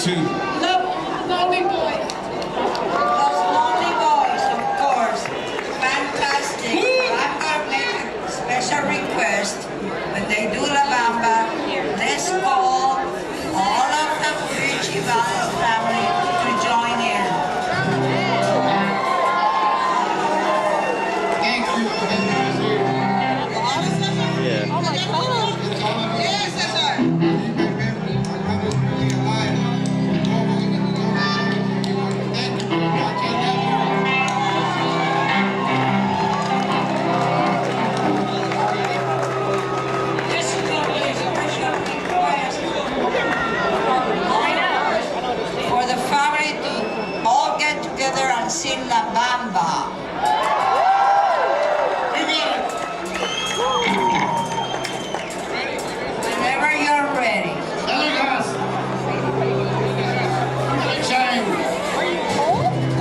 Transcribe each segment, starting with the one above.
to? Lonely Boys. Those Lonely Boys, of course. Fantastic. I'm going to make a special request. When they do La Bamba, let's call all of the Ritchie Valens family to join in. Yeah. Oh my God. Yes, sir. For the family to all get together and sing La Bamba. Whenever you're ready.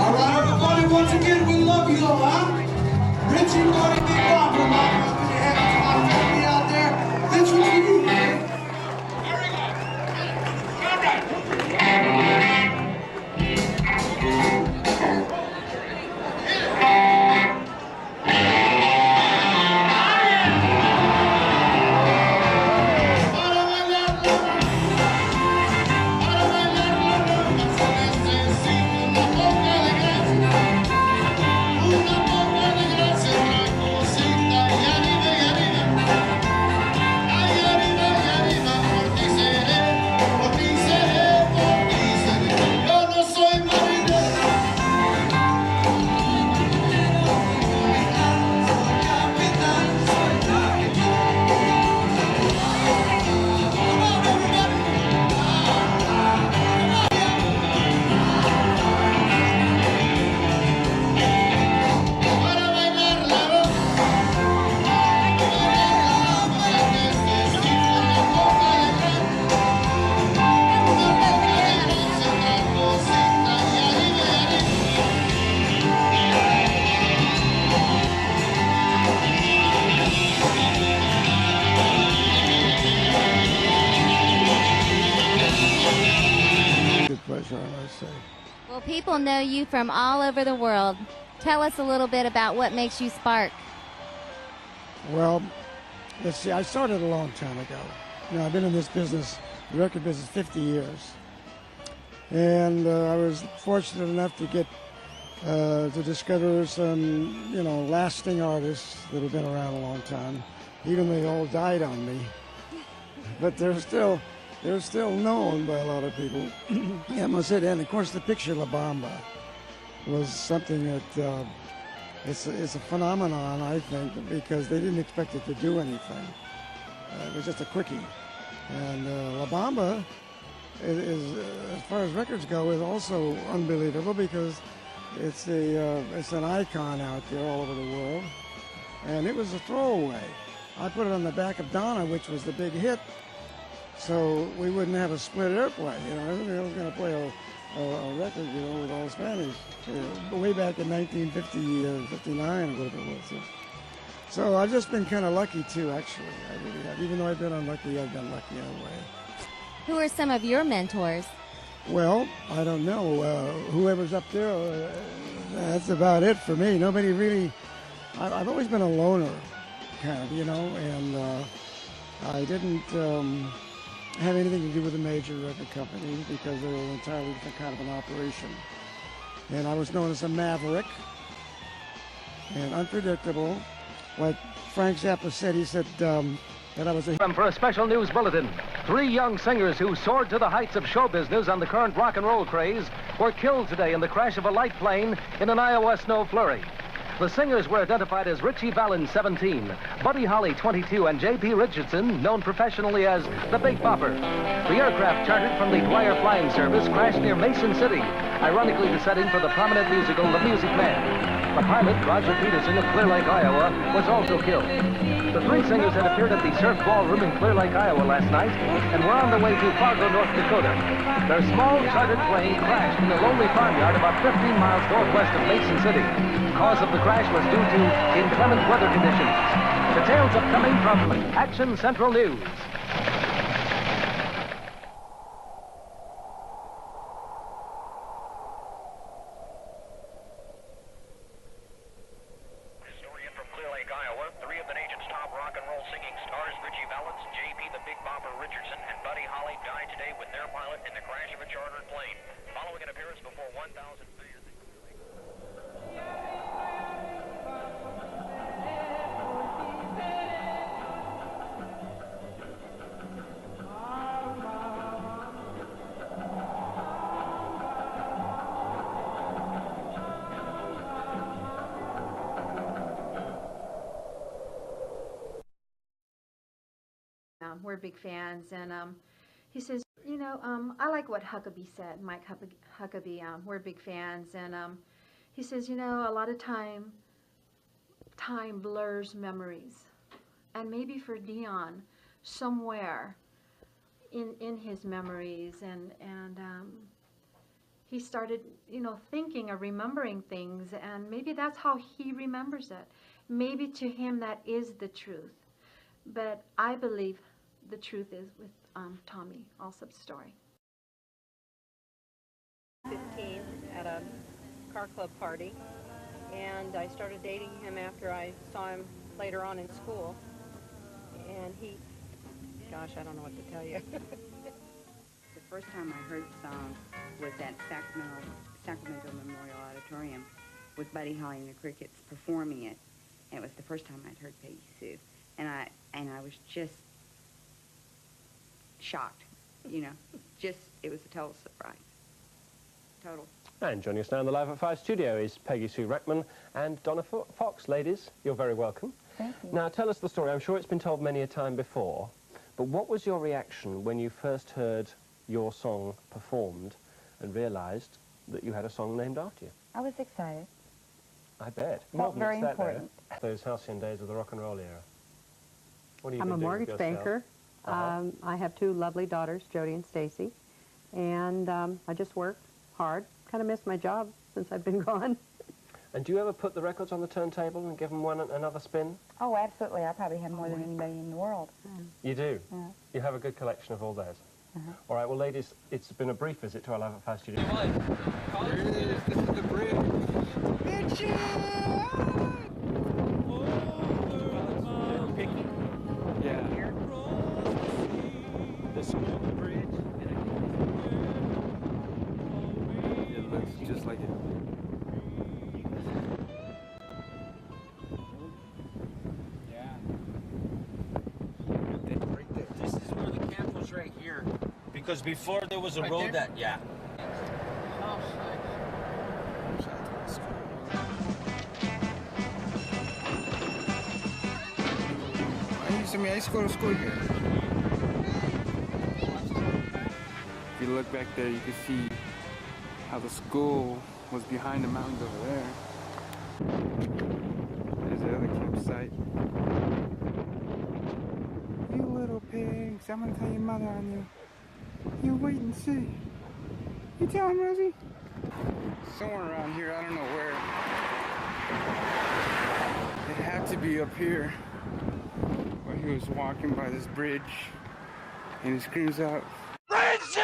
All right, everybody, once again, we love you all, huh? Ritchie La Bamba, Marcos, put your hands to my family out there. This was for you, man. Pleasure, I must say. Well, people know you from all over the world. Tell us a little bit about what makes you spark. Well, let's see, I started a long time ago. You know, I've been in this business, the record business, 50 years. And I was fortunate enough to get to discover some, you know, lasting artists that have been around a long time, even though they all died on me. But they're still known by a lot of people. Yeah, I must say that. And of course, the picture La Bamba was something that it's a phenomenon, I think, because they didn't expect it to do anything. It was just a quickie. And La Bamba is, as far as records go, is also unbelievable because it's an icon out there all over the world. And it was a throwaway. I put it on the back of Donna, which was the big hit. So we wouldn't have a split airplane, you know. Everybody was going to play a record, you know, with all Spanish, way back in 1959 or whatever it was. So I've just been kind of lucky too, actually. I really have. Even though I've been unlucky, I've been lucky in a way. Who are some of your mentors? Well, I don't know. Whoever's up there, that's about it for me. Nobody really. I've always been a loner, kind of, you know, and I didn't have anything to do with a major record company because they were an entirely different kind of an operation. And I was known as a maverick and unpredictable. Like Frank Zappa said, he said that I was a... For a special news bulletin, 3 young singers who soared to the heights of show business on the current rock and roll craze were killed today in the crash of a light plane in an Iowa snow flurry. The singers were identified as Ritchie Valens, 17, Buddy Holly, 22, and J.P. Richardson, known professionally as the Big Bopper. The aircraft chartered from the Dwyer Flying Service crashed near Mason City, ironically the setting for the prominent musical The Music Man. The pilot, Roger Peterson of Clear Lake, Iowa, was also killed. The 3 singers had appeared at the Surf Ballroom in Clear Lake, Iowa last night and were on their way to Fargo, North Dakota. Their small chartered plane crashed in a lonely farmyard about 15 miles northwest of Mason City. The cause of the crash was due to inclement weather conditions. Details upcoming from Action Central News. rock and roll singing stars Ritchie Valens, J.P. the Big Bopper Richardson, and Buddy Holly died today with their pilot in the crash of a chartered plane. Following an appearance before 1,000 fans. We're big fans, and he says, you know, I like what Huckabee said, Mike Huckabee. We're big fans, and he says, you know, a lot of time blurs memories, and maybe for Dion, somewhere in his memories, and he started, you know, thinking or remembering things, and maybe that's how he remembers it. Maybe to him that is the truth, but I believe the truth is with Tommy Allsup's story. 15 at a car club party, and I started dating him after I saw him later on in school, and he, gosh, I don't know what to tell you. The first time I heard the song was at Sacramento Memorial Auditorium with Buddy Holly and the Crickets performing it, and it was the first time I'd heard Peggy Sue, and I was just shocked, you know, it was a total surprise. Total. And joining us now in the Live at 5 studio is Peggy Sue Reckman and Donna Fox. Ladies, you're very welcome. Thank you. Now, tell us the story. I'm sure it's been told many a time before, but what was your reaction when you first heard your song performed and realised that you had a song named after you? I was excited. I bet. Felt very important. Those halcyon days of the rock and roll era. What have you I'm been a doing mortgage with yourself? banker. I have two lovely daughters, Jody and Stacy, and I just work hard. Kind of missed my job since I've been gone. And do you ever put the records on the turntable and give them another spin? Oh, absolutely. I probably have more than anybody in the world. You do? Yeah. You have a good collection of all those? All right, well, ladies, it's been a brief visit to our Live at 5 studio. Here it is. This is the bridge. Ritchie! They're picky. Yeah. Here. This small bridge. It looks just like it. Yeah. Right there. This is where the camp was right here. Because before there was a road that, yeah. I used to go to school here. If you look back there, you can see how the school was behind the mountains over there. There's the other campsite. You little pigs, I'm gonna tell your mother on you. You wait and see. You tell him, Rosie? Somewhere around here, I don't know where. It had to be up here. Where he was walking by this bridge and he screams out, Ritchie!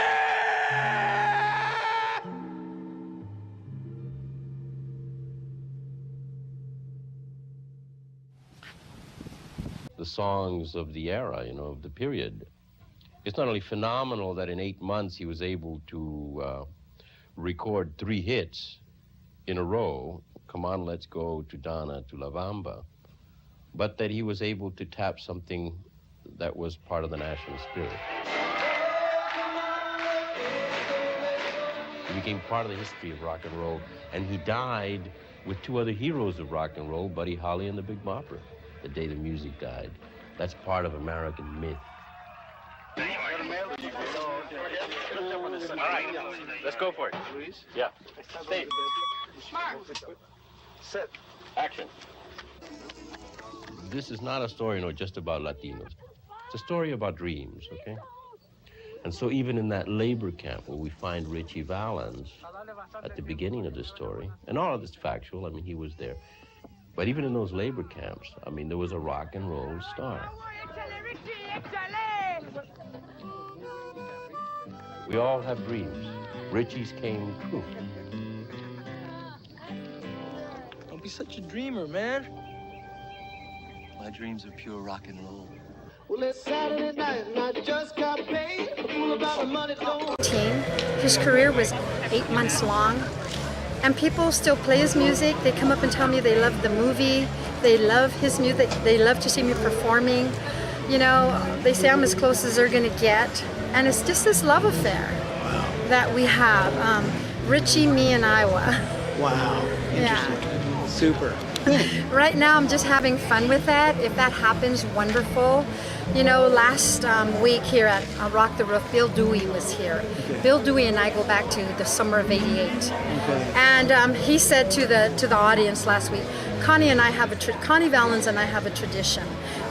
The songs of the era, you know, of the period. It's not only phenomenal that in 8 months he was able to record 3 hits in a row, Come On, Let's Go, To Donna, To La Bamba, but that he was able to tap something that was part of the national spirit. He became part of the history of rock and roll, and he died with 2 other heroes of rock and roll, Buddy Holly and the Big Bopper, the day the music died. That's part of American myth. All right, let's go for it. Yeah. Stay. Set. Action. This is not a story, you know, just about Latinos. It's a story about dreams, okay? And so even in that labor camp where we find Ritchie Valens at the beginning of the story, and all of this factual, I mean, he was there. But even in those labor camps, I mean, there was a rock and roll star. We all have dreams. Ritchie's came true. Don't be such a dreamer, man. My dreams are pure rock and roll. Well, it's Saturday night and I just got paid. A fool about the money don't. His career was 8 months long, and people still play his music. They come up and tell me they love the movie, they love his music, they love to see me performing. You know, they say I'm as close as they're gonna get, and it's just this love affair that we have. Ritchie, me, and Iowa. Wow. Yeah. Super. Right now, I'm just having fun with that. If that happens, wonderful. You know, last week here at Rock the Roof, Bill Dewey was here. Okay. Bill Dewey and I go back to the summer of '88. Okay. And he said to the audience last week, Connie Valens and I have a tradition.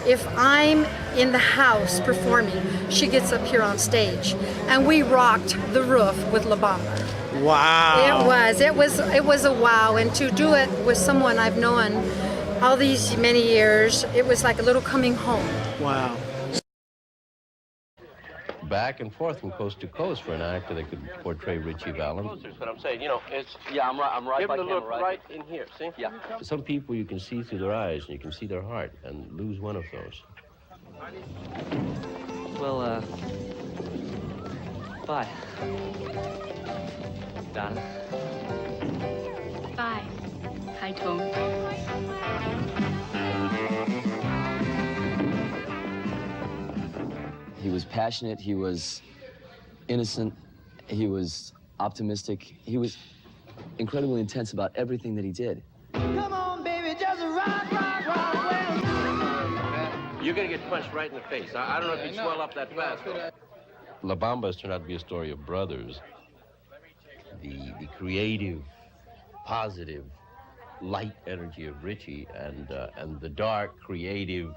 If I'm in the house performing, she gets up here on stage, and we rocked the roof with La Bamba. Wow. It was a wow, and to do it with someone I've known all these many years, it was like a little coming home. Wow. Back and forth from coast to coast for an actor that could portray Ritchie Valens. That's what I'm saying. You know, it's... Yeah, I'm right Give by him the camera, look right? right in here, see? Yeah. Some people you can see through their eyes and you can see their heart, and lose one of those. Well, bye. Donna. Bye. Hi, Tom. He was passionate, he was innocent, he was optimistic, he was incredibly intense about everything that he did. Come on, baby, just rock, rock, rock. You're going to get punched right in the face. I don't know if you'd swell up that fast. La Bamba has turned out to be a story of brothers. The creative, positive, light energy of Ritchie and the dark, creative,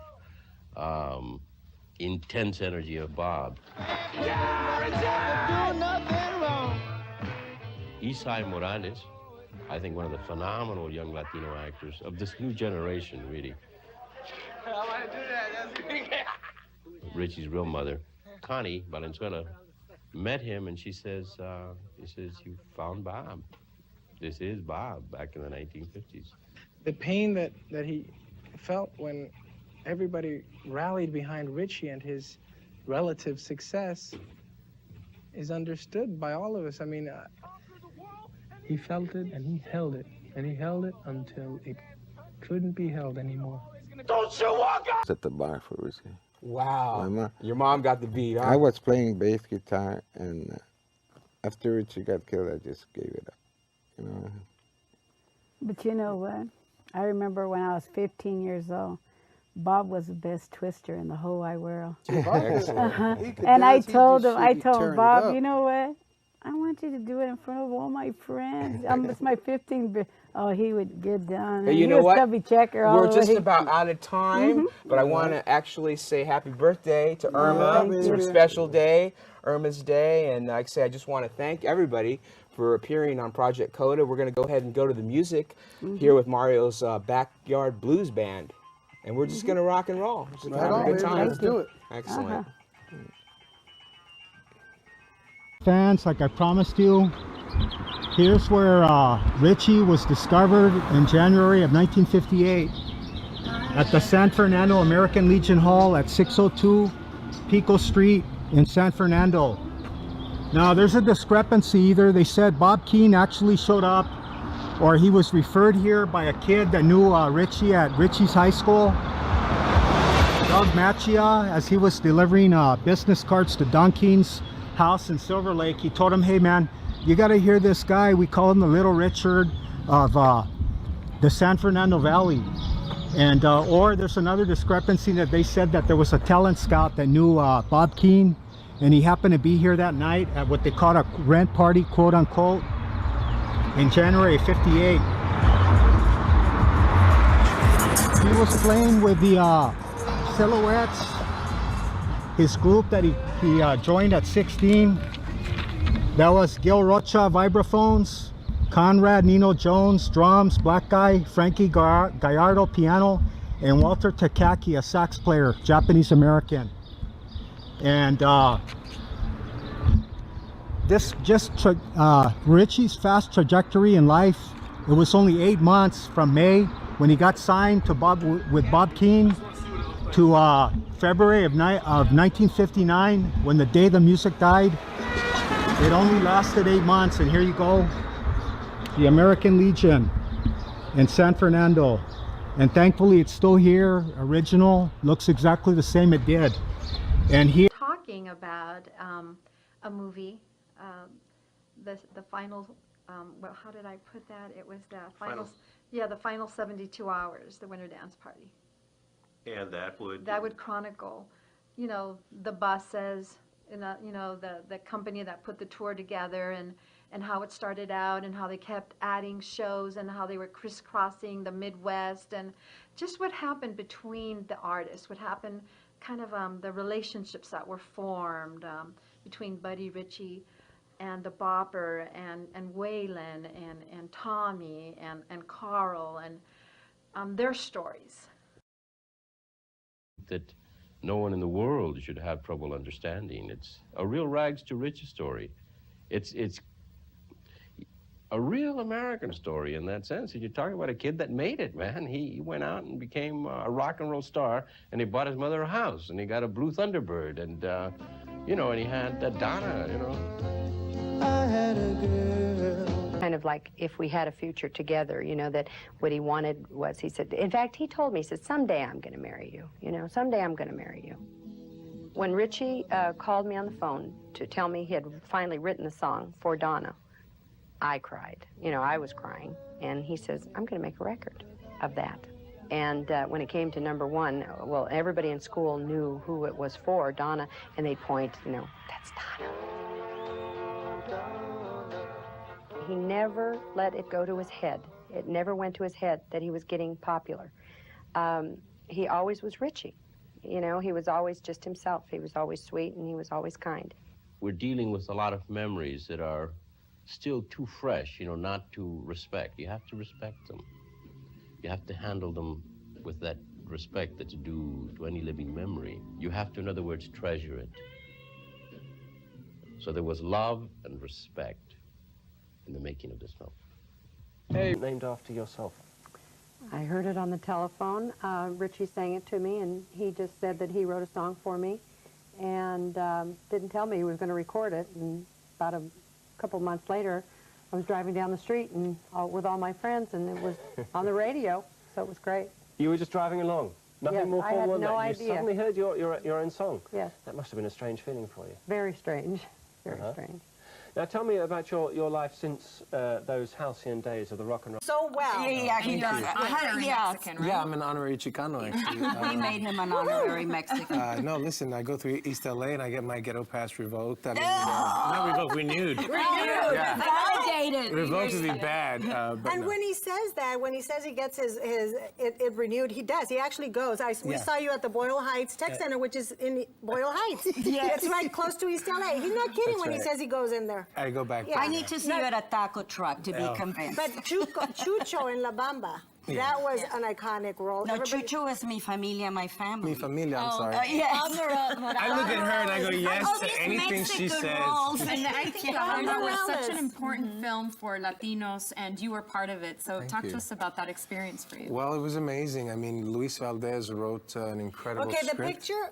intense energy of Bob. Isai Morales, I think one of the phenomenal young Latino actors of this new generation, really. Ritchie's real mother, Connie Valenzuela, met him, and she says, you found Bob. This is Bob back in the 1950s. The pain that he felt when everybody rallied behind Ritchie and his relative success is understood by all of us. I mean, he felt it and he held it, and he held it until it couldn't be held anymore. Don't you walk up! At the bar for Ritchie. Wow. Your mom got the beat, huh? I was playing bass guitar, and after Ritchie got killed, I just gave it up, you know. But you know what? I remember when I was 15 years old, Bob was the best twister in the whole wide world. And I told Bob, you know what? I want you to do it in front of all my friends. It's my 15th. Oh, he would get down. Hey, you know what? Checker all We're just way. about out of time, but I want to actually say happy birthday to Irma. It's her special day, Irma's Day. And like I say, I just want to thank everybody for appearing on Project Coda. We're going to go ahead and go to the music here with Mario's Backyard Blues Band. And we're just going to rock and roll. Just have a good time. Let's do it. Excellent. Fans, like I promised you, here's where Ritchie was discovered in January of 1958 at the San Fernando American Legion Hall at 602 Pico Street in San Fernando. Now there's a discrepancy. Either they said Bob Keane actually showed up, or he was referred here by a kid that knew Ritchie at Ritchie's high school, Doug Machia, as he was delivering business cards to Don Keane's house in Silver Lake. He told him, hey man, you got to hear this guy. We call him the Little Richard of the San Fernando Valley. And or there's another discrepancy that they said that there was a talent scout that knew Bob Keane, and he happened to be here that night at what they called a rent party, quote unquote, in January of '58. He was playing with the Silhouettes, his group that he joined at 16. That was Gil Rocha vibraphones, Conrad Nino Jones drums, Black Guy Frankie Gallardo piano, and Walter Takaki, a sax player, Japanese American. And Ritchie's fast trajectory in life, it was only 8 months from May when he got signed to with Bob Keane to February of 1959, when the day the music died. It only lasted 8 months, and here you go, the American Legion in San Fernando. And thankfully it's still here, original, looks exactly the same it did. And here, talking about a movie, the final, well, how did I put that? It was the final, yeah, the final 72 hours, the Winter Dance Party. And that would chronicle, you know, the buses, and you know, the company that put the tour together, and how it started out, and how they kept adding shows, and how they were crisscrossing the Midwest, and just what happened between the artists, what happened, kind of the relationships that were formed between Buddy Ritchie and the Bopper, and Waylon, and Tommy, and Carl, and their stories. That no one in the world should have trouble understanding. It's a real rags to riches story. It's a real American story in that sense. You're talking about a kid that made it, man. He went out and became a rock and roll star, and he bought his mother a house, and he got a blue Thunderbird, and you know, and he had Donna, you know. I had a girl. Kind of like if we had a future together, you know, that what he wanted was, he said, in fact, he told me, he said, someday I'm going to marry you, you know, someday I'm going to marry you. When Ritchie called me on the phone to tell me he had finally written the song for Donna, I cried. You know, I was crying. And he says, I'm going to make a record of that. And when it came to #1, well, everybody in school knew who it was for, Donna, and they'd point, you know, that's Donna. He never let it go to his head. It never went to his head that he was getting popular. He always was Ritchie. You know, he was always just himself. He was always sweet, and he was always kind. We're dealing with a lot of memories that are still too fresh, you know, not to respect. You have to respect them. You have to handle them with that respect that's due to any living memory. You have to, in other words, treasure it. So there was love and respect in the making of this film. Hey, named after yourself. I heard it on the telephone. Ritchie sang it to me, and he just said that he wrote a song for me, and didn't tell me he was going to record it. And about a couple months later, I was driving down the street and with all my friends, and it was on the radio, so it was great. You were just driving along? Nothing Yes, more I had formal than no that? idea. You suddenly heard your own song? Yes. That must have been a strange feeling for you. Very strange. Very strange. Now tell me about your life since those halcyon days of the rock and roll. So well. Yeah, he's honorary Mexican, right? Yeah, I'm an honorary Chicano, actually. We made him an honorary Mexican. No, listen, I go through East LA and I get my ghetto pass revoked. I mean, not revoked, renewed. Yeah. Validated. Revoked would be bad. But And no. when he says that, when he says he gets it renewed, he does. He actually goes. We saw you at the Boyle Heights Tech Center, which is in Boyle Heights. Yes. It's right close to East LA. He's not kidding That's when he right. says he goes in there. I go back. Yeah. I need to see you at a taco truck to be convinced. But Chucho in La Bamba, that was an iconic role. No, Chucho is mi familia, my family. Mi familia, I'm sorry. Yes. I look at her and I go yes to anything she says. And I think La Bamba was such an Morales. important film for Latinos, and you were part of it. So Thank talk you. to us about that experience for you. Well, it was amazing. I mean, Luis Valdez wrote an incredible Okay, the script. picture,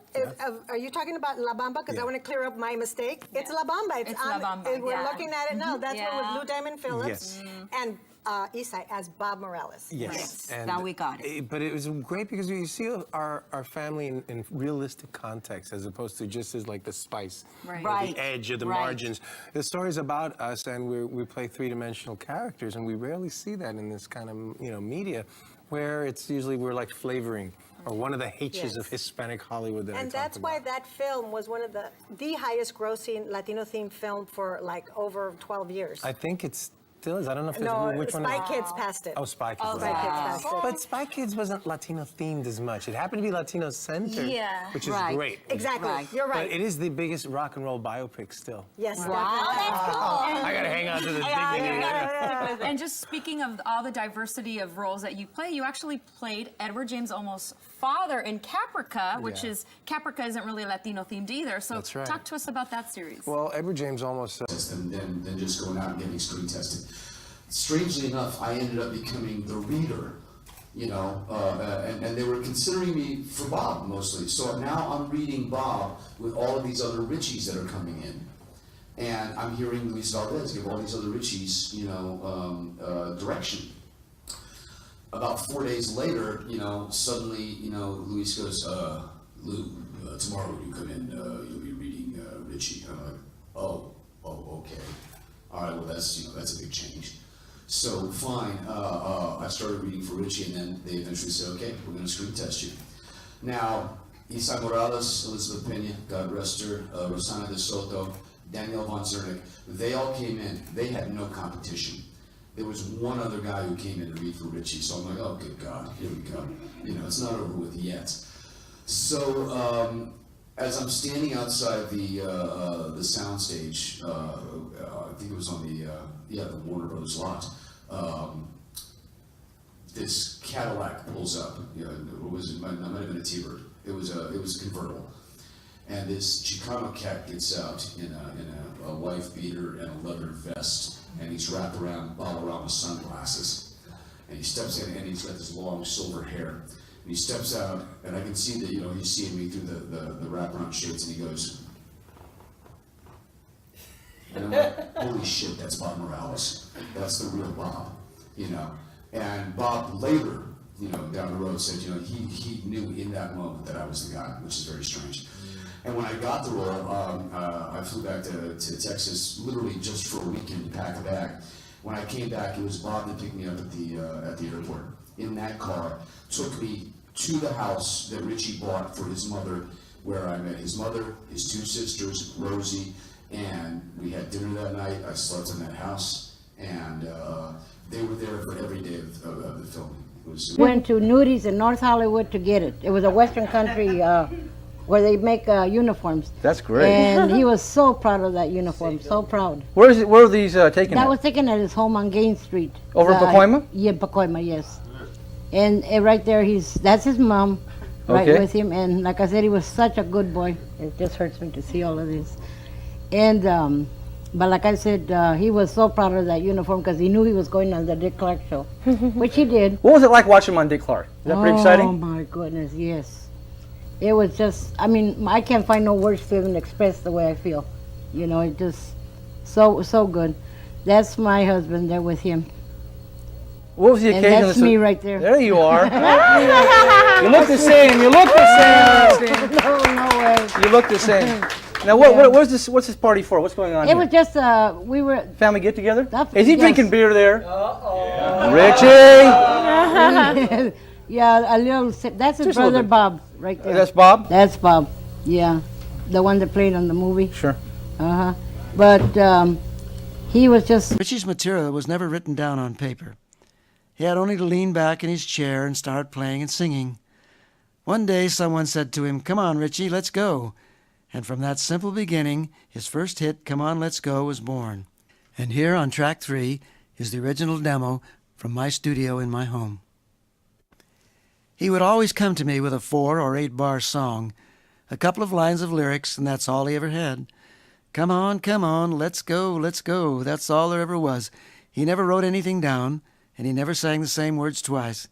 are you talking about La Bamba? Because I want to clear up my mistake. It's La Bamba. It's La Bamba, We're yeah. looking at it now. That's one with Lou Diamond Phillips. Yes. And Isai as Bob Morales. Yes. And now we got it. But it was great because you see our family in realistic context as opposed to just as like the spice, Right. or Right. the edge, or the Right. margins. The story's about us, and we play three-dimensional characters, and we rarely see that in this kind of media, where it's usually we're like flavoring or one of the H's of Hispanic Hollywood that I And talked that's about. why that film was one of the highest grossing Latino-themed film for like over 12 years. I think it's still is. I don't know if it's No, which one. Spy Kids passed it. Oh, Spy Kids. Oh, was Spy it. Kids passed it. But Spy Kids wasn't Latino themed as much. It happened to be Latino centered, which is great. Exactly. You're right. But it is the biggest rock and roll biopic still. Yes. Wow. Oh, that's cool. I gotta hang on to the dignity. And just speaking of all the diversity of roles that you play, you actually played Edward James Olmos's father in Caprica, which is, Caprica isn't really Latino themed either. So That's right. talk to us about that series. Well, Edward James almost. Than just going out and getting screen tested. Strangely enough, I ended up becoming the reader you know, and they were considering me for Bob mostly. So now I'm reading Bob with all of these other Ritchies that are coming in. And I'm hearing Luis Valdez give all these other Ritchies, you know, direction. About 4 days later, you know, suddenly, you know, Luis goes, Lou, tomorrow when you come in, you'll be reading Ritchie. I'm like, oh, okay. All right, well, that's, you know, that's a big change. So fine, I started reading for Ritchie, and then they eventually said, okay, we're going to screen test you. Now, Isai Morales, Elizabeth Pena, God rest her, Rosana de Soto, Daniel von Zernick, they all came in. They had no competition. There was one other guy who came in to read for Ritchie, so I'm like, oh, good God, here we go. You know, it's not over with yet. So, as I'm standing outside the soundstage, I think it was on the Warner Brothers lot, this Cadillac pulls up. You know, it was, it might have been a T-Bird. It was a convertible. And this Chicano cat gets out in a wife beater and a leather vest, and he's wrapped around Balarama sunglasses. And he steps in, and he's got this long silver hair. And he steps out, and I can see that, you know, he's seeing me through the wraparound shades, and he goes, and I'm like, holy shit, that's Bob Morales. That's the real Bob, you know. And Bob later, you know, down the road said, you know, he knew in that moment that I was the guy, which is very strange. And when I got the role, I flew back to Texas literally just for a weekend to pack a bag. When I came back, it was Bob that picked me up at the airport. In that car, took me to the house that Ritchie bought for his mother, where I met his mother, his two sisters, Rosie, and we had dinner that night. I slept in that house, and they were there for every day of the filming. Went to Nudi's in North Hollywood to get it. It was a Western country where they make uniforms. That's great. And he was so proud of that uniform, so proud. Where are these taken That at? was taken at his home on Gain Street. Over in Pacoima? Yeah, Pacoima, yes. And right there, that's his mom, right with him. And like I said, he was such a good boy. It just hurts me to see all of this. And but like I said, he was so proud of that uniform because he knew he was going on the Dick Clark show, which he did. What was it like watching him on Dick Clark? Is that pretty exciting? Oh my goodness, yes. It was just, I mean, I can't find no words to even express the way I feel. You know, it just, so good. That's my husband there with him. What was the occasion? And that's me right there. There you are. You look the same. You look the same. No way. You look the same. Now, what's this party for? What's going on It here? was just, we were... Family get together? Is he Yes. drinking beer there? Uh-oh. Richie! Yeah, a little sip. That's his Just a little brother bit. Bob right there. That's Bob? That's Bob, yeah. The one that played on the movie. Sure. Uh-huh. But he was just... Ritchie's material was never written down on paper. He had only to lean back in his chair and start playing and singing. One day someone said to him, "Come on, Ritchie, let's go." And from that simple beginning, his first hit, "Come On, Let's Go," was born. And here on track 3 is the original demo from my studio in my home. He would always come to me with a 4 or 8 bar song, a couple of lines of lyrics, and that's all he ever had. Come on, let's go, that's all there ever was. He never wrote anything down, and he never sang the same words twice.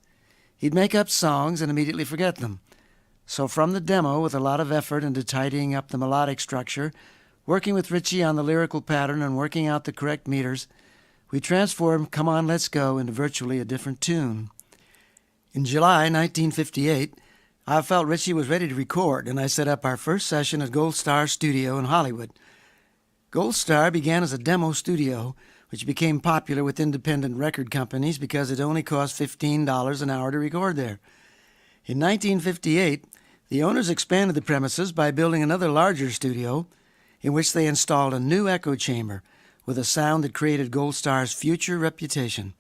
He'd make up songs and immediately forget them. So from the demo, with a lot of effort into tidying up the melodic structure, working with Ritchie on the lyrical pattern and working out the correct meters, we transformed Come On, Let's Go into virtually a different tune. In July 1958, I felt Ritchie was ready to record, and I set up our first session at Gold Star Studio in Hollywood. Gold Star began as a demo studio, which became popular with independent record companies because it only cost $15 an hour to record there. In 1958, the owners expanded the premises by building another larger studio, in which they installed a new echo chamber with a sound that created Gold Star's future reputation.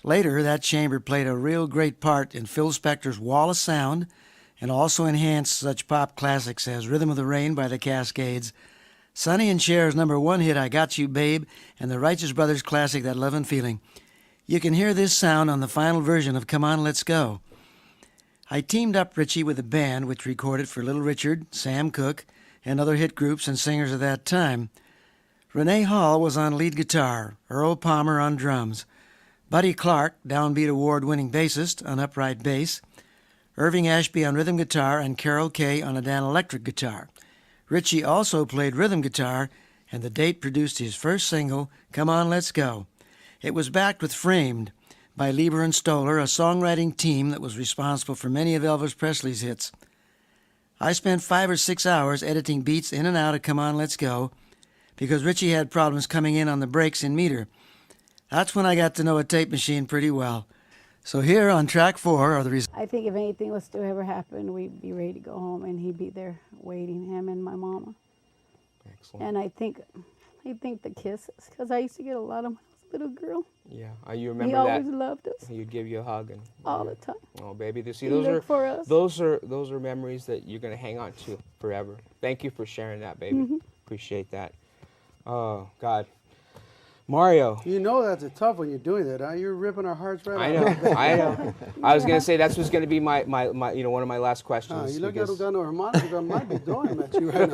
Later, that chamber played a real great part in Phil Spector's Wall of Sound and also enhanced such pop classics as Rhythm of the Rain by the Cascades, Sonny and Cher's #1 hit I Got You Babe, and the Righteous Brothers classic That Lovin' Feeling. You can hear this sound on the final version of Come On, Let's Go. I teamed up Ritchie with a band which recorded for Little Richard, Sam Cooke, and other hit groups and singers of that time. Renee Hall was on lead guitar, Earl Palmer on drums. Buddy Clark, Downbeat Award-winning bassist on upright bass, Irving Ashby on rhythm guitar, and Carol Kay on a Dan electric guitar. Ritchie also played rhythm guitar, and the date produced his first single, Come On, Let's Go. It was backed with Framed by Lieber and Stoller, a songwriting team that was responsible for many of Elvis Presley's hits. I spent 5 or 6 hours editing beats in and out of Come On, Let's Go because Ritchie had problems coming in on the breaks in meter. That's when I got to know a tape machine pretty well. So here on track 4 are the results. I think if anything was to ever happen, we'd be ready to go home, and he'd be there waiting, him and my mama. Excellent. And I think the kisses, because I used to get a lot of when I was a little girl. Yeah, you remember he that? He always loved us. He'd give you a hug and all the time. Oh, baby, see, He looked for us. those are memories that you're gonna hang on to forever. Thank you for sharing that, baby. Appreciate that. Oh God. Mario. You know that's a tough when you're doing that, huh? You're ripping our hearts right out. I know. I was gonna say that was gonna be my one of my last questions. You look at Ugano Harmonica, I might be throwing them at you right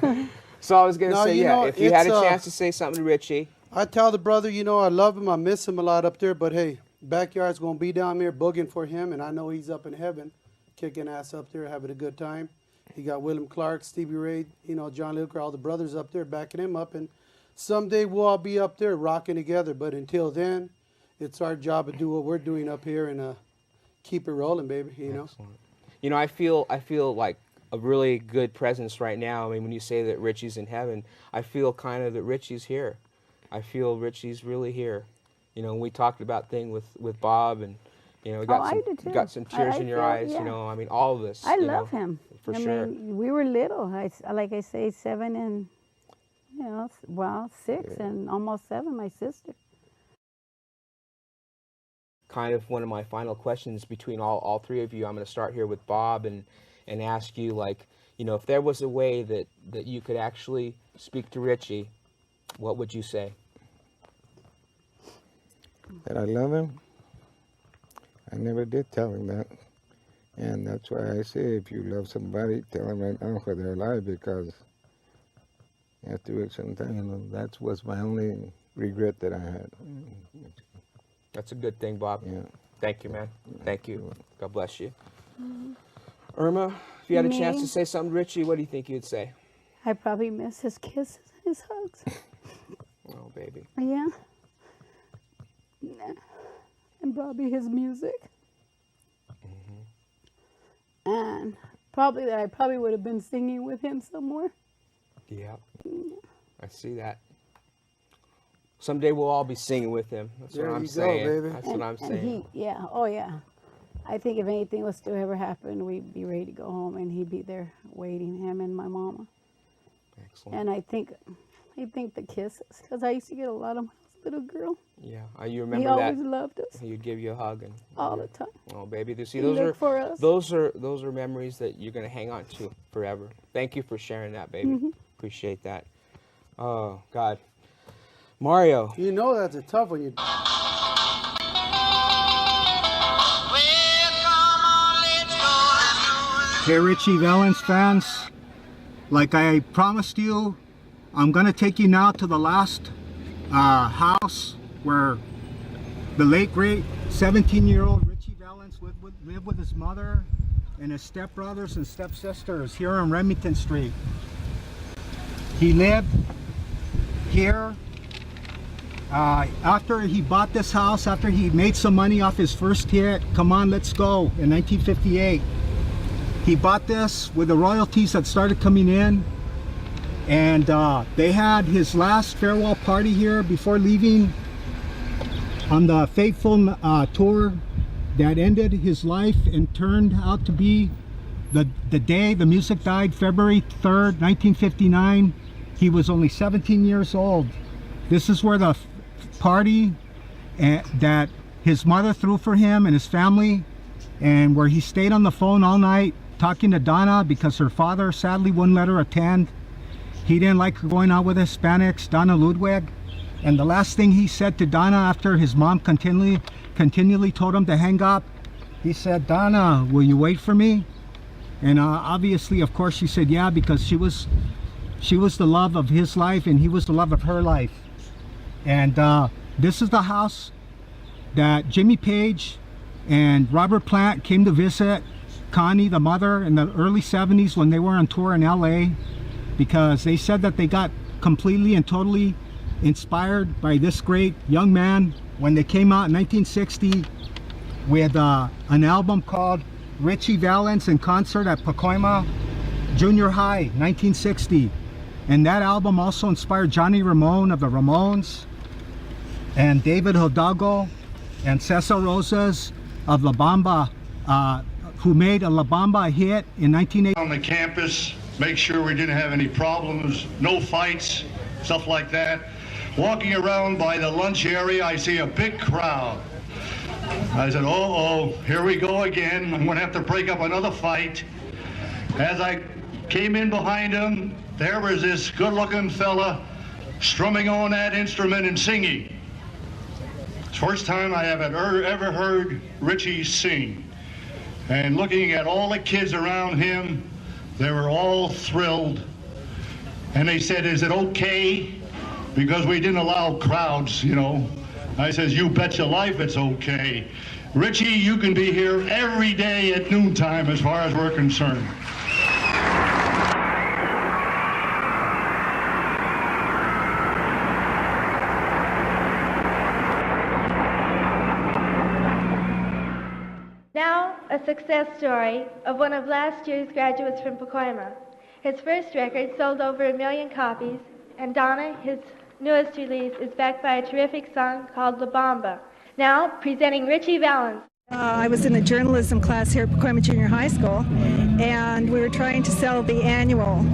now. So I was gonna say, if you had a chance to say something to Ritchie. I tell the brother, I love him, I miss him a lot up there, but hey, backyard's gonna be down there booging for him, and I know he's up in heaven, kicking ass up there, having a good time. He got William Clark, Stevie Ray, John Lilker, all the brothers up there backing him up, and someday we'll all be up there rocking together, but until then, it's our job to do what we're doing up here and keep it rolling, baby, Excellent. I feel like a really good presence right now. I mean, when you say that Ritchie's in heaven, I feel kind of that Ritchie's here. I feel Ritchie's really here. We talked about things with Bob, and got some tears in your eyes. Yeah. I mean, all of us. I love him. For I sure. mean, we were little. Like I say, 7 and 6 and almost 7. My sister. Kind of one of my final questions between all three of you. I'm going to start here with Bob and ask you, if there was a way that you could actually speak to Ritchie, what would you say? That I love him. I never did tell him that. And that's why I say if you love somebody, tell them right now for their life, because you have to wait some time. That was my only regret that I had. That's a good thing, Bob. Yeah. Thank you, man. Thank you. God bless you. Irma, if you had a chance to say something to Ritchie, what do you think you'd say? I probably miss his kisses, his hugs. Oh, baby. Yeah. And probably his music. And probably that I probably would have been singing with him somewhere. Yeah. I see that. Someday we'll all be singing with him. That's what I'm saying. Go, baby. That's what I'm saying. I think if anything was to ever happen, we'd be ready to go home, and he'd be there waiting, him and my mama. Excellent. And I think the kisses, because I used to get a lot of when I was a little girl. Yeah, you remember that? He always loved us. He'd give you a hug and all the time. Oh, baby, see, for us. those are memories that you're gonna hang on to forever. Thank you for sharing that, baby. Appreciate that. Oh God, Mario. You know that's a tough one. Hey, Ritchie Valens fans, like I promised you, I'm gonna take you now to the last house where the late great 17-year-old Ritchie Valens lived with his mother and his stepbrothers and stepsisters here on Remington Street. He lived here after he bought this house, after he made some money off his first hit, Come On, Let's Go, in 1958. He bought this with the royalties that started coming in, and they had his last farewell party here before leaving on the fateful tour that ended his life and turned out to be the day the music died, February 3rd, 1959. He was only 17 years old. This is where the party that his mother threw for him and his family, and where he stayed on the phone all night talking to Donna because her father sadly wouldn't let her attend. He didn't like her going out with Hispanics, Donna Ludwig. And the last thing he said to Donna after his mom continually told him to hang up, he said, "Donna, will you wait for me?" And obviously, of course, she said yeah, because she was the love of his life and he was the love of her life. And this is the house that Jimmy Page and Robert Plant came to visit Connie, the mother, in the early 70s when they were on tour in LA, because they said that they got completely and totally inspired by this great young man when they came out in 1960 with an album called Ritchie Valens in Concert at Pacoima Junior High, 1960. And that album also inspired Johnny Ramone of the Ramones, and David Hidalgo and Cesar Rosas of La Bamba, who made a La Bamba hit in 1980. On the campus, make sure we didn't have any problems, no fights, stuff like that. Walking around by the lunch area, I see a big crowd. I said, uh-oh, here we go again. I'm going to have to break up another fight. As I came in behind him, there was this good-looking fella strumming on that instrument and singing. It's the first time I have ever heard Ritchie sing. And looking at all the kids around him, they were all thrilled. And they said, is it okay? Because we didn't allow crowds, you know. I says, you bet your life it's okay. Ritchie, you can be here every day at noontime as far as we're concerned. Now, a success story of one of last year's graduates from Pacoima. His first record sold over 1 million copies, and Donna, his newest release, is backed by a terrific song called La Bamba. Now, presenting Ritchie Valens. I was in a journalism class here at Pacoima Junior High School, and we were trying to sell the annual.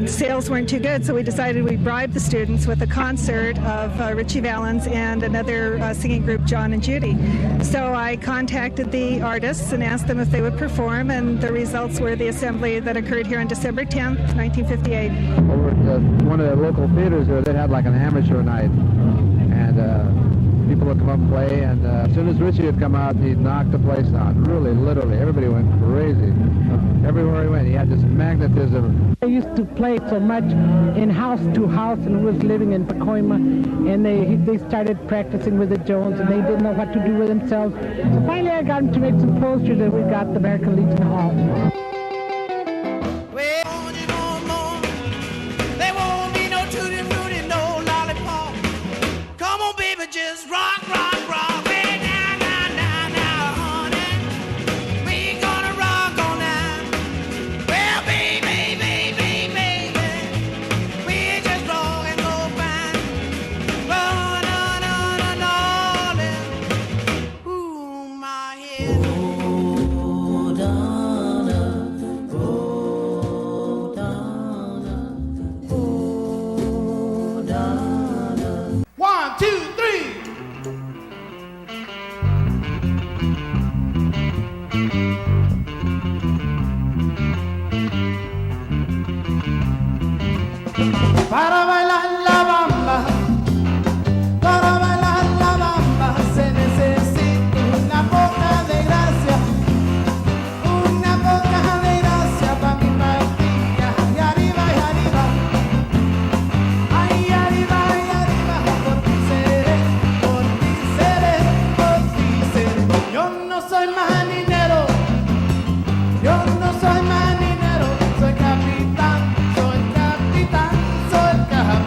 Sales weren't too good, so we decided we'd bribe the students with a concert of Ritchie Valens and another singing group, John and Judy. So I contacted the artists and asked them if they would perform, and the results were the assembly that occurred here on December 10th, 1958. Over at one of the local theaters there, they had like an amateur night, and people would come up and play, and as soon as Ritchie had come out, he knocked the place out. Really, literally, everybody went crazy. Everywhere he went, he had this magnetism. They used to play so much in house to house, and was living in Pacoima, and they started practicing with the Jones, and they didn't know what to do with themselves. So finally I got them to make some posters, and we got the American Legion Hall. Just rock, rock, rock. Hey, now, now, now, now, honey. We gonna rock all night. Well, baby, baby, baby, we just roll and go fine. Run, on, darling. Ooh, my head. Oh, Donna. Oh, Donna. Oh, Donna. 1, 2, 3. Para bailar la bamba, para bailar la bamba se necesita una poca de gracia para mi partida. Y arriba, por ti seré, por ti seré, por ti seré. Yo no soy marinero, soy capitán, soy capitán, soy capitán.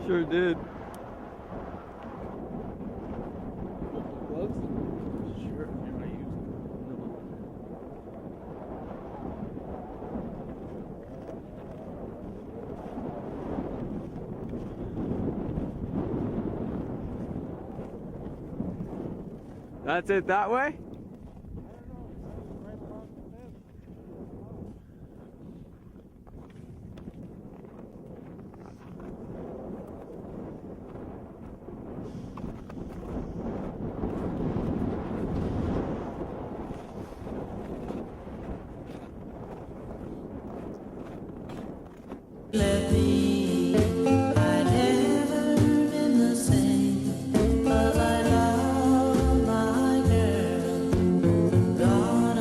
Sure did. That's it that way? Let me, I've never been the same, 'cause I love my girl, gone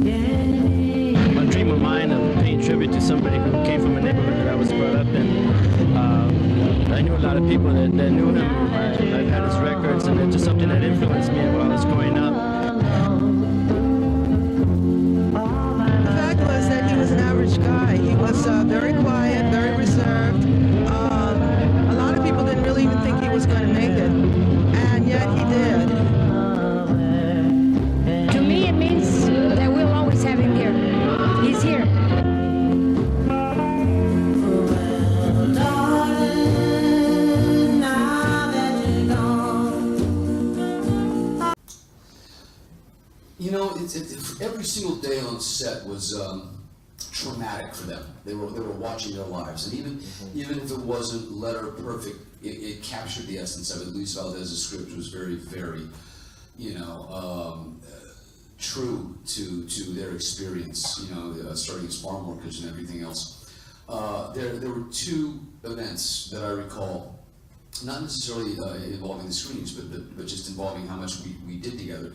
away. A dream of mine of paying tribute to somebody who came from a neighborhood that I was brought up in. I knew a lot of people that knew him. I've had his records, and it's just something that influenced me while I was growing up. The fact was that he was an average guy. He was very quiet, very reserved. A lot of people didn't really even think he was going to make it, and yet he did. To me, it means that we'll always have him here. He's here. You know, every single day on set was traumatic for them. They were watching their lives, and even if it wasn't letter perfect, it captured the essence of it. Luis Valdez's script was very, very, true to their experience. Starting as farm workers and everything else. There were two events that I recall, not necessarily involving the screens, but just involving how much we did together.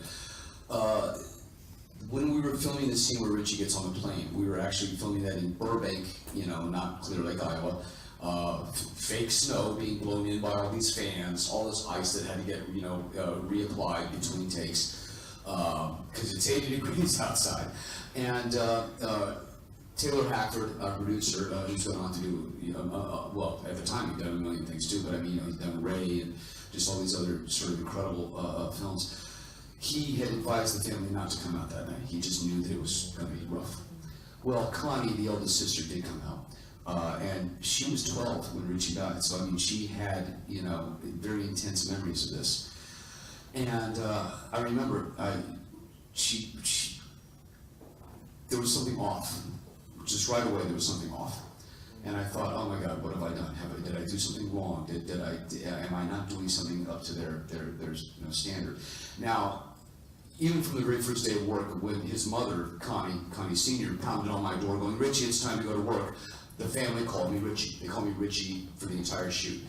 When we were filming the scene where Ritchie gets on the plane, we were actually filming that in Burbank, not Clear Lake, Iowa. Fake snow being blown in by all these fans, all this ice that had to get, reapplied between takes, because it's 80 degrees outside. And Taylor Hackford, our producer, who's gone on to do, well, at the time he'd done a million things too, but I mean, he's done Ray and just all these other sort of incredible films. He had advised the family not to come out that night. He just knew that it was going to be rough. Well, Connie, the eldest sister, did come out. And she was 12 when Ritchie died. So, I mean, she had, very intense memories of this. And I remember there was something off. Just right away, there was something off. And I thought, oh my God, what have I done? Did I do something wrong? Am I not doing something up to their standard? Now, even from the very first day of work, when his mother, Connie Sr., pounded on my door going, Ritchie, it's time to go to work, the family called me Ritchie. They called me Ritchie for the entire shoot.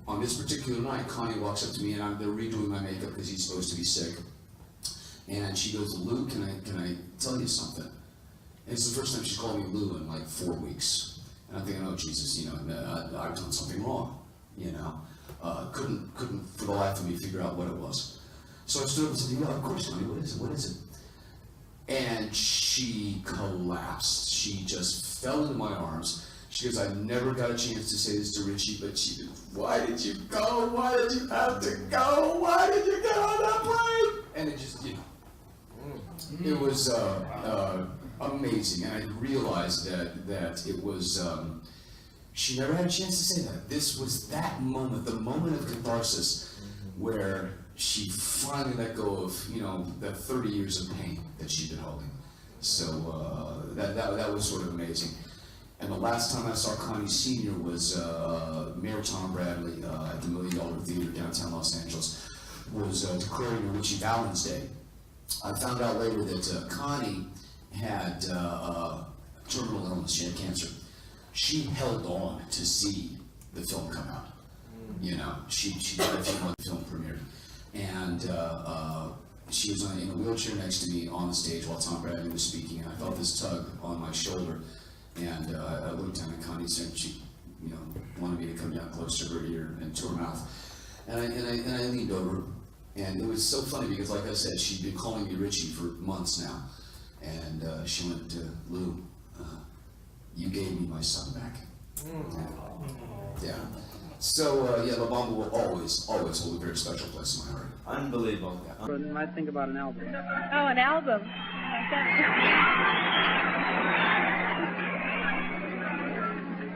On this particular night, Connie walks up to me, and they're redoing my makeup because he's supposed to be sick. And she goes, Lou, can I tell you something? And it's the first time she's called me Lou in like 4 weeks. And I'm thinking, oh Jesus, I've done something wrong, couldn't for the life of me figure out what it was. So I stood up and said, yeah, of course, Connie, what is it? And she collapsed. She just fell into my arms. She goes, I never got a chance to say this to Ritchie, but she goes, why did you go? Why did you have to go? Why did you get on that plane? And it just, it was amazing. And I realized that it was, she never had a chance to say that. This was that moment, the moment of catharsis, where she finally let go of, that 30 years of pain that she'd been holding. So that was sort of amazing. And the last time I saw Connie Sr. was Mayor Tom Bradley at the $1 Million Theater downtown Los Angeles was declaring a Ritchie Valens Day. I found out later that Connie had terminal illness. She had cancer. She held on to see the film come out. She died a few months the film premiered. And she was in a wheelchair next to me on the stage while Tom Bradley was speaking, and I felt this tug on my shoulder. And I looked down, and Connie said she, wanted me to come down close to her ear and to her mouth. And I leaned over, and it was so funny because, like I said, she'd been calling me Ritchie for months now. And she went, Lou, you gave me my son back. Yeah. So, yeah, La Bamba will always hold a very special place in my heart. Unbelievable. What do I think about an album? Oh, an album.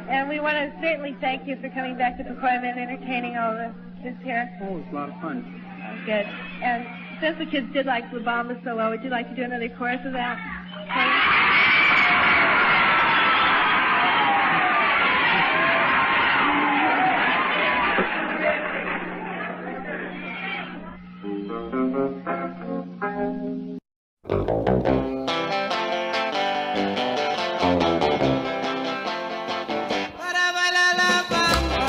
And we want to certainly thank you for coming back to Pacoima and entertaining all the kids here. Oh, it was a lot of fun. Oh, good. And since the kids did like La Bamba so well, would you like to do another chorus of that? Para bailar la bamba,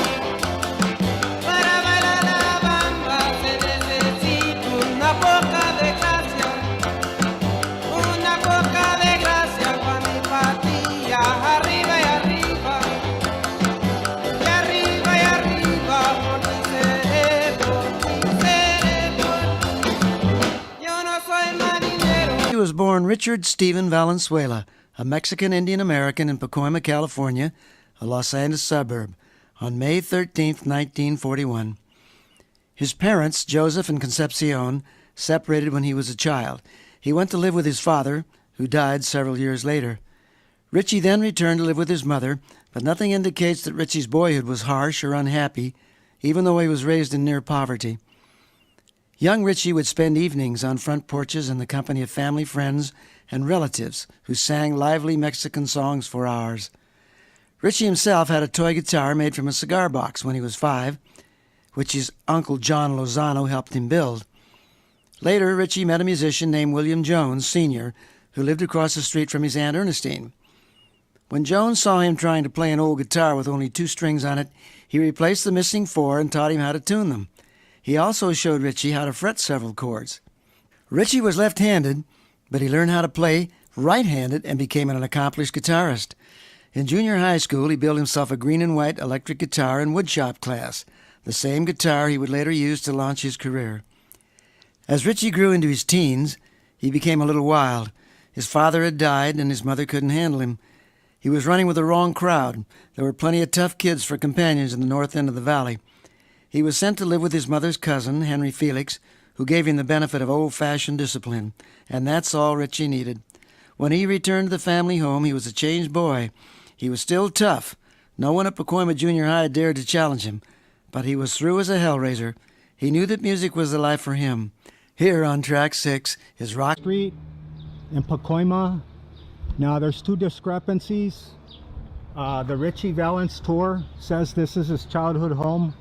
para bailar la bamba se necesita una poca de gracia con mi patilla arriba y arriba, por mi cerebro, yo no soy marinero. He was born Richard Stephen Valenzuela, a Mexican Indian American in Pacoima, California, a Los Angeles suburb, on May 13, 1941. His parents, Joseph and Concepcion, separated when he was a child. He went to live with his father, who died several years later. Ritchie then returned to live with his mother, but nothing indicates that Ritchie's boyhood was harsh or unhappy, even though he was raised in near poverty. Young Ritchie would spend evenings on front porches in the company of family, friends, and relatives who sang lively Mexican songs for hours. Ritchie himself had a toy guitar made from a cigar box when he was 5, which his uncle John Lozano helped him build. Later, Ritchie met a musician named William Jones, Sr., who lived across the street from his Aunt Ernestine. When Jones saw him trying to play an old guitar with only 2 strings on it, he replaced the missing 4 and taught him how to tune them. He also showed Ritchie how to fret several chords. Ritchie was left-handed, but he learned how to play right-handed and became an accomplished guitarist. In junior high school, he built himself a green and white electric guitar in woodshop class, the same guitar he would later use to launch his career. As Ritchie grew into his teens, he became a little wild. His father had died, and his mother couldn't handle him. He was running with the wrong crowd. There were plenty of tough kids for companions in the north end of the valley. He was sent to live with his mother's cousin, Henry Felix, who gave him the benefit of old-fashioned discipline, and that's all Ritchie needed. When he returned to the family home, he was a changed boy. He was still tough. No one at Pacoima Junior High dared to challenge him, but he was through as a hellraiser. He knew that music was the life for him. Here on track 6 is Rock Street in Pacoima. Now there's 2 discrepancies. The Ritchie Valens tour says this is his childhood home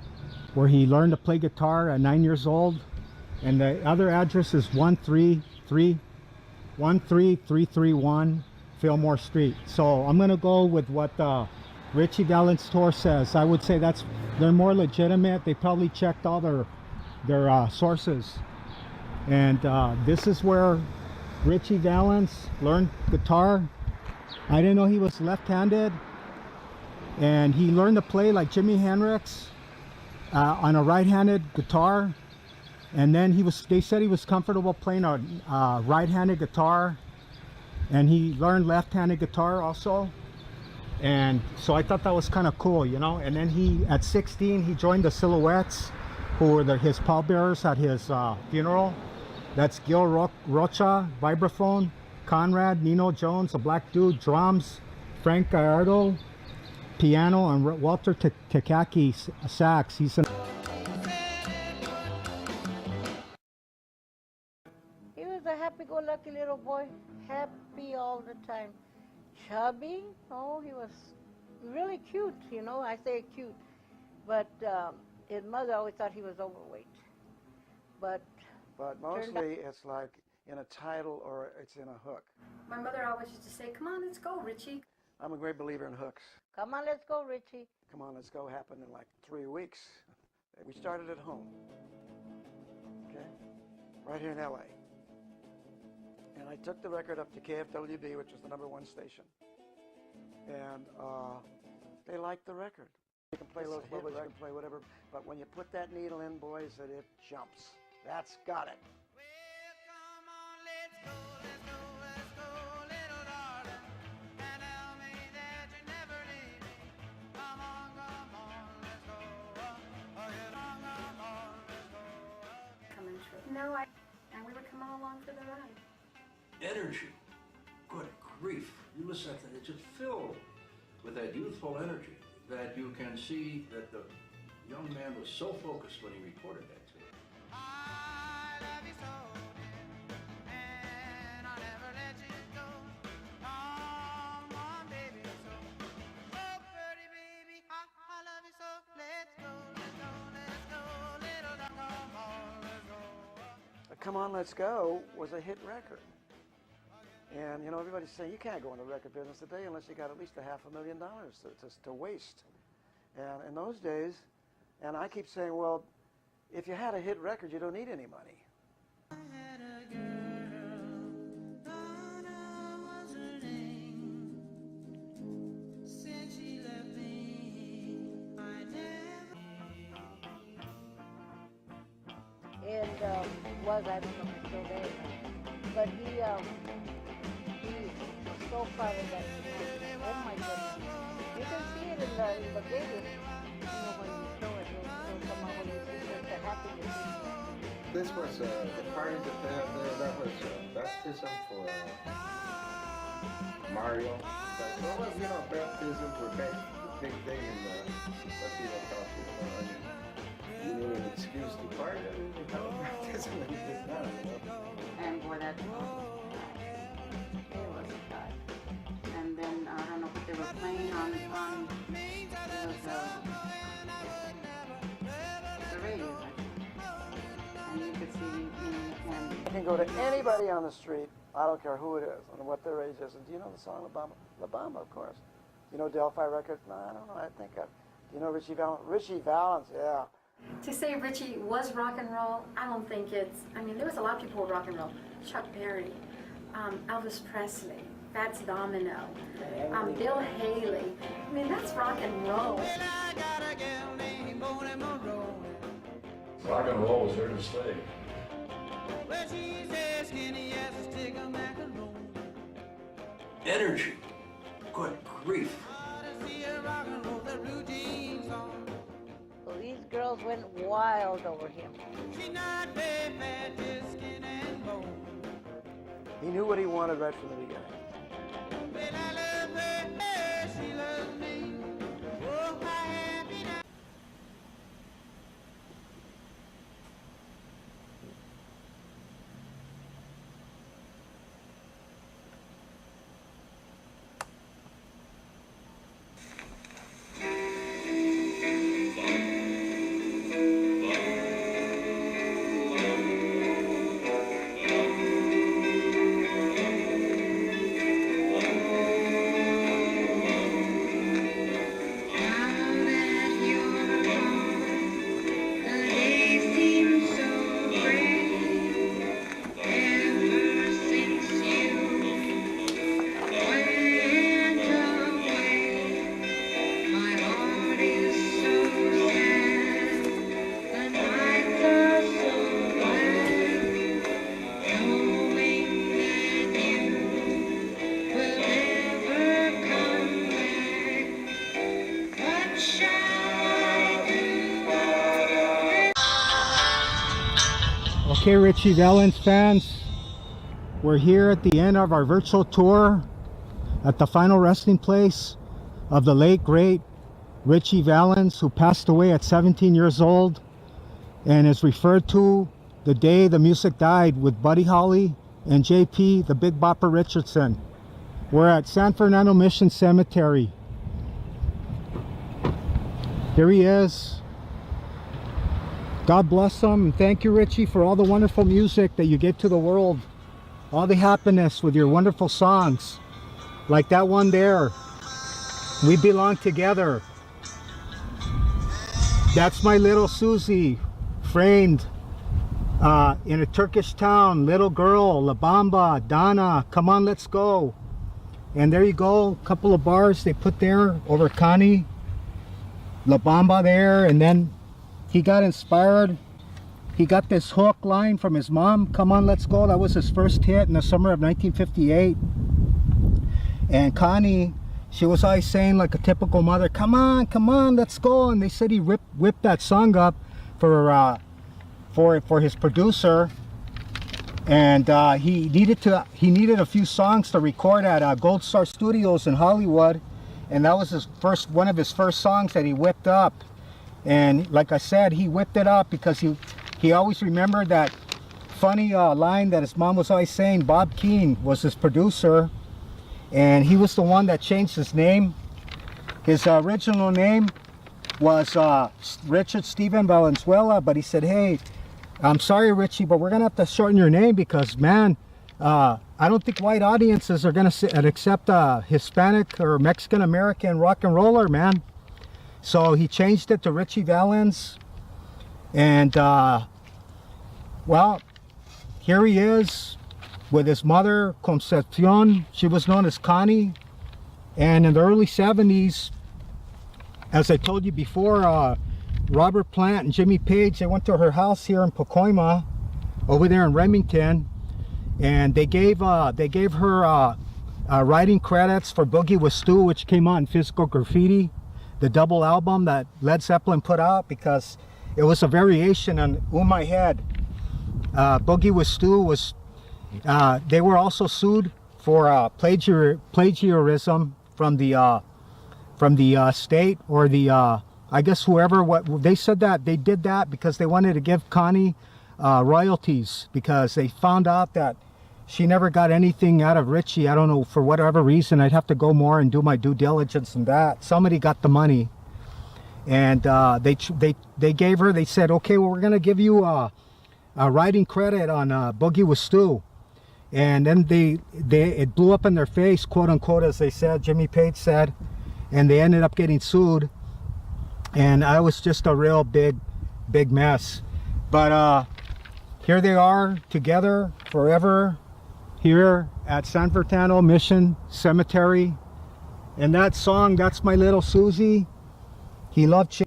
where he learned to play guitar at 9 years old, and the other address is 13331 Fillmore Street. So I'm gonna go with what the Ritchie Valens tour says. I would say they're more legitimate. They probably checked all their sources. And this is where Ritchie Valens learned guitar. I didn't know he was left-handed, and he learned to play like Jimi Hendrix on a right-handed guitar. And then they said he was comfortable playing a right-handed guitar, and he learned left-handed guitar also. And so I thought that was kind of cool, you know. And then at 16, he joined the Silhouettes, who were his pallbearers at his funeral. That's Gil Rocha, vibraphone, Conrad, Nino Jones, a black dude, drums, Frank Gallardo, piano, and Walter Takaki, sax. He was a happy-go-lucky little boy, happy all the time. Chubby, oh, he was really cute, you know, I say cute. But his mother always thought he was overweight. But mostly it's like in a title or it's in a hook. My mother always used to say, come on, let's go, Ritchie. I'm a great believer in hooks. Come on, let's go, Ritchie. Come on, let's go happened in like 3 weeks. We started at home, okay, right here in LA. And I took the record up to KFWB, which was the #1 station. And they liked the record. You can play those bubbles, you can play whatever, but when you put that needle in, boys, it jumps. That's got it. Coming true. No, and we were coming along for the ride. Energy. Good grief. You listen to that, it's just filled with that youthful energy that you can see that the young man was so focused when he recorded that to him. I love you so, and I'll never let you go. Come on, baby, so. Oh, pretty baby, I love you so. Let's go, little dog, come on, let's go. Come On, Let's Go was a hit record. And, you know, everybody's saying you can't go in the record business today unless you got at least $500,000 to waste. And in those days, and I keep saying, well, if you had a hit record, you don't need any money. I had a girl, Donna was her name. Since she left me, I never. And I don't know if he's still there, but he was so proud of that song. Oh my goodness. You can see it in the video. You know, when you show it, it'll come out when you see the happiness. This was the party that they had there. That was baptism for Mario. But so was, you know, baptism were big thing in Latino culture. You need an excuse to party. You have a baptism and this now, you know. And boy, that it was a time. And then I don't know what they were playing on it was the radio, and you could see and You can go to anybody on the street, I don't care who it is, and what their age is, and do you know the song La Bamba? La Bamba, of course. You know Delphi Records? No, I don't know, I think do you know Ritchie Valens? Ritchie Valens, yeah. To say Ritchie was rock and roll, I don't think there was a lot of people with rock and roll. Chuck Berry, Elvis Presley, Fats Domino, Bill Haley. I mean, that's rock and roll. Rock and roll was here to stay. Well, she's as skinny as a stick of macaroni. Energy. Good grief. So these girls went wild over him. She's not very fat, just skin and bone. He knew what he wanted right from the beginning. Well, I love her, she loves me. Oh, how happy now. Okay, Ritchie Valens fans, we're here at the end of our virtual tour at the final resting place of the late great Ritchie Valens, who passed away at 17 years old and is referred to the day the music died with Buddy Holly and JP the Big Bopper Richardson. We're at San Fernando Mission Cemetery. Here he is. God bless him, and thank you, Ritchie, for all the wonderful music that you give to the world. All the happiness with your wonderful songs. Like that one there, We Belong Together. That's my little Susie, framed in a Turkish town. Little girl, La Bamba, Donna, Come On, Let's Go. And there you go, a couple of bars they put there over Connie. La Bamba there, and then he got inspired. He got this hook line from his mom, "Come on, let's go." That was his first hit in the summer of 1958. And Connie, she was always saying, like a typical mother, come on, let's go. And they said he whipped that song up for his producer. And he needed a few songs to record at Gold Star Studios in Hollywood. And that was one of his first songs that he whipped up. And like I said, he whipped it up because he always remembered that funny line that his mom was always saying. Bob Keane was his producer, and he was the one that changed his name. His original name was Richard Steven Valenzuela, but he said, "Hey, I'm sorry, Richie, but we're gonna have to shorten your name because, man, I don't think white audiences are gonna accept a Hispanic or Mexican American rock and roller, man." So he changed it to Ritchie Valens, and well, here he is with his mother, Concepcion. She was known as Connie. And in the early 70s, as I told you before, Robert Plant and Jimmy Page, they went to her house here in Pacoima, over there in Remington, and they gave her writing credits for Boogie with Stu, which came out in Physical Graffiti, the double album that Led Zeppelin put out, because it was a variation on My Head. Boogie with Stu was, they were also sued for plagiarism from the state, or the I guess whoever. What they said, that they did that because they wanted to give Connie royalties, because they found out that she never got anything out of Ritchie. I don't know, for whatever reason. I'd have to go more and do my due diligence on that. Somebody got the money, and they gave her. They said, okay, well, we're gonna give you a writing credit on Boogie with Stu. And then it blew up in their face, quote unquote, as they said, Jimmy Page said, and they ended up getting sued. And I was just a real big mess. But here they are together forever, here at San Fernando Mission Cemetery. And that song, "That's My Little Susie," he loved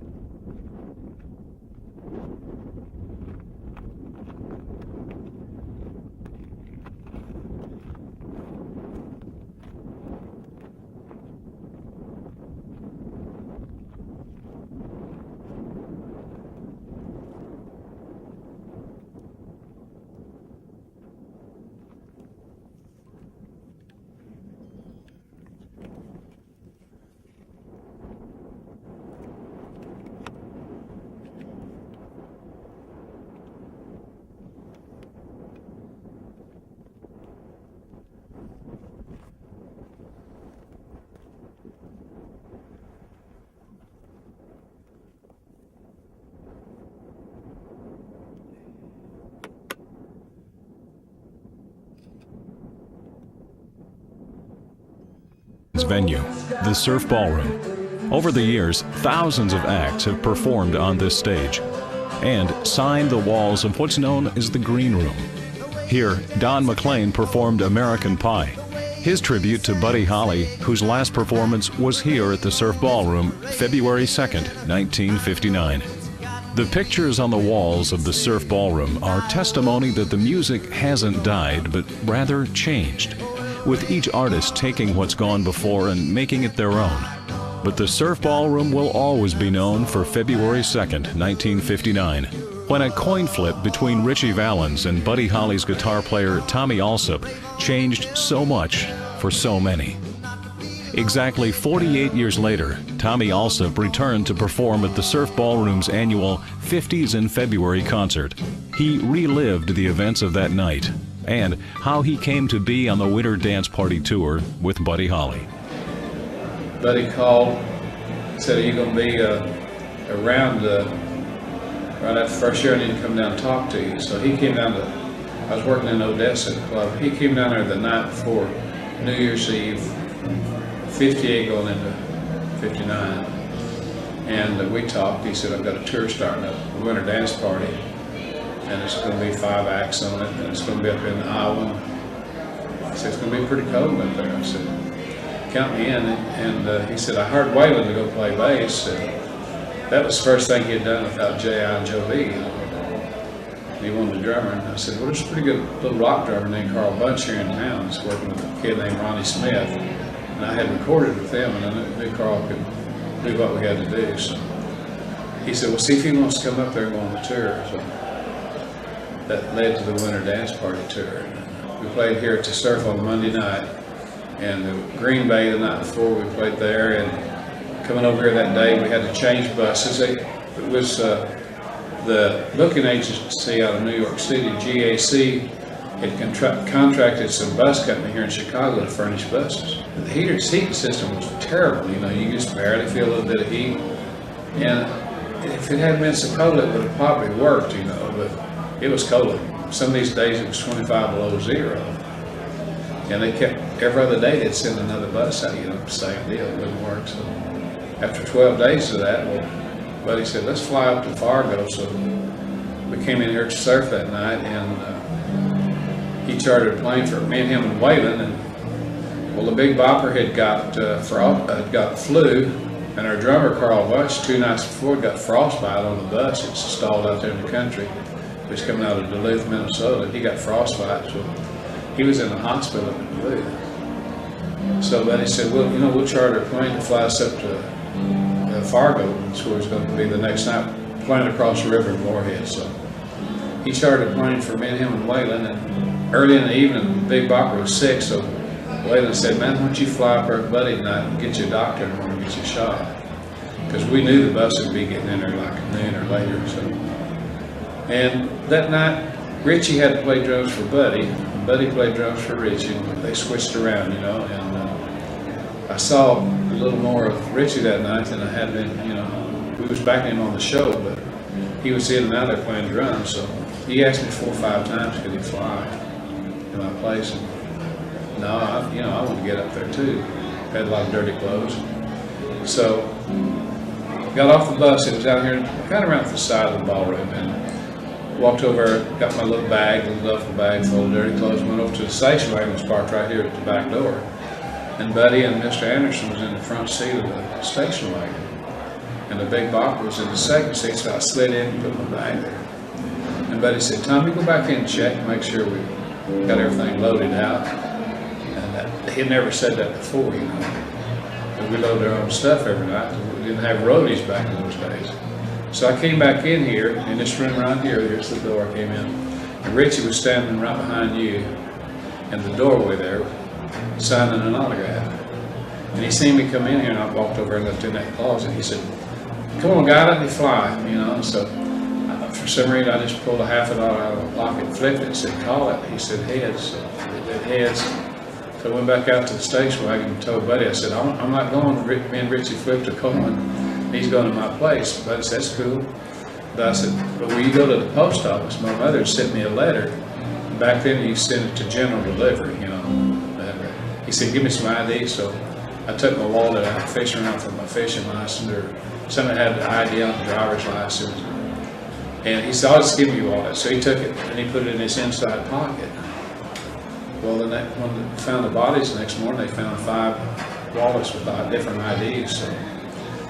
venue, the Surf Ballroom. Over the years, thousands of acts have performed on this stage and signed the walls of what's known as the Green Room. Here, Don McLean performed American Pie, his tribute to Buddy Holly, whose last performance was here at the Surf Ballroom, February 2nd, 1959. The pictures on the walls of the Surf Ballroom are testimony that the music hasn't died, but rather changed, with each artist taking what's gone before and making it their own. But the Surf Ballroom will always be known for February 2nd, 1959, when a coin flip between Ritchie Valens and Buddy Holly's guitar player Tommy Alsop changed so much for so many. Exactly 48 years later, Tommy Alsop returned to perform at the Surf Ballroom's annual 50s in February concert. He relived the events of that night and how he came to be on the Winter Dance Party Tour with Buddy Holly. Buddy called, said, "Are you going to be around right after first year? I need to come down and talk to you." So he came down to, I was working in Odessa at the club. He came down there the night before New Year's Eve, 58 going into 59. And we talked. He said, "I've got a tour starting up, a Winter Dance Party. And it's going to be 5 acts on it, and it's going to be up in Iowa." I said, "It's going to be pretty cold up there." I said, "Count me in." And he said, "I hired Waylon to go play bass." And that was the first thing he had done without J.I. and Joe Lee. You know. He wanted a drummer, and I said, well, there's a pretty good little rock drummer named Carl Bunch here in town. He's working with a kid named Ronnie Smith. And I had recorded with him, and I knew Carl could do what we had to do. So he said, well, see if he wants to come up there and go on the tour. So that led to the Winter Dance Party tour. We played here at the Surf on Monday night, and the Green Bay the night before we played there. And coming over here that day, we had to change buses. It was the booking agency out of New York City, GAC, had contracted some bus company here in Chicago to furnish buses. The heating system was terrible. You know, you just barely feel a little bit of heat. And if it hadn't been so cold, it would have probably worked, you know, but it was cold. Some of these days it was 25 below zero. And they kept, every other day they'd send another bus out, you know, same deal, it wouldn't work. So after 12 days of that, well, Buddy said, let's fly up to Fargo. So we came in here to surf that night, and he chartered a plane for me and him and Waylon. And well, the Big Bopper had got flu, and our drummer Carl Bunch 2 nights before got frostbite on the bus. It's stalled out there in the country. He was coming out of Duluth, Minnesota. He got frostbite, so he was in the hospital in Duluth. So Buddy said, well, you know, we'll charter a plane to fly us up to Fargo, that's where it's going to be the next night, flying across the river in Moorhead. So he chartered a plane for me and him and Waylon, and early in the evening, Big Bopper was sick, so Waylon said, man, why don't you fly up our Buddy tonight and get your doctor and want to get you a shot? Because we knew the bus would be getting in there like noon or later. So, and that night, Ritchie had to play drums for Buddy, and Buddy played drums for Ritchie. They switched around, you know, and I saw a little more of Ritchie that night than I had been, you know. We was backing him on the show, but he was in and out there playing drums, so he asked me 4 or 5 times could he fly to my place. And no, I wanted to get up there too. Had a lot of dirty clothes. So got off the bus, it was out here kind of around the side of the ballroom, and walked over, got my little bag, little duffel bag full of dirty clothes, went over to the station wagon, was parked right here at the back door. And Buddy and Mr. Anderson was in the front seat of the station wagon. And the Big Bopper was in the second seat, so I slid in and put my bag there. And Buddy said, Tommy, go back in and check, make sure we got everything loaded out. And he had never said that before, you know. And we load our own stuff every night. We didn't have roadies back in those days. So I came back in here, in this room right here, here's the door I came in. And Ritchie was standing right behind you in the doorway there, signing an autograph. And he seen me come in here, and I walked over and looked in that closet. He said, come on, guy, let me fly, you know. So for some reason, I just pulled a $50 out of my pocket, flipped it, and said, call it. He said, heads. So it did heads. So I went back out to the station wagon and told Buddy, I said, I'm not going. Me and Ritchie flipped a coin. He's going to my place. Buddy said, that's cool. But I said, but when you go to the post office, my mother sent me a letter. Back then, you sent it to general delivery, you know. He said, give me some ID. So I took my wallet out, fishing around for my fishing license, or somebody had the ID on the driver's license. And he said, I'll just give you your wallet. So he took it and he put it in his inside pocket. Well, when they found the bodies the next morning, they found 5 wallets with different IDs. So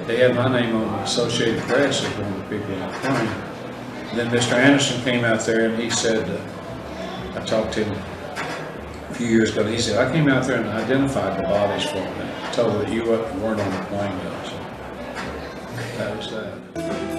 they had my name on the Associated Press as one of the people on the plane. Then Mr. Anderson came out there and he said, I talked to him a few years ago, and he said, I came out there and identified the bodies for me. I told her that you weren't on the plane, though. So that was that.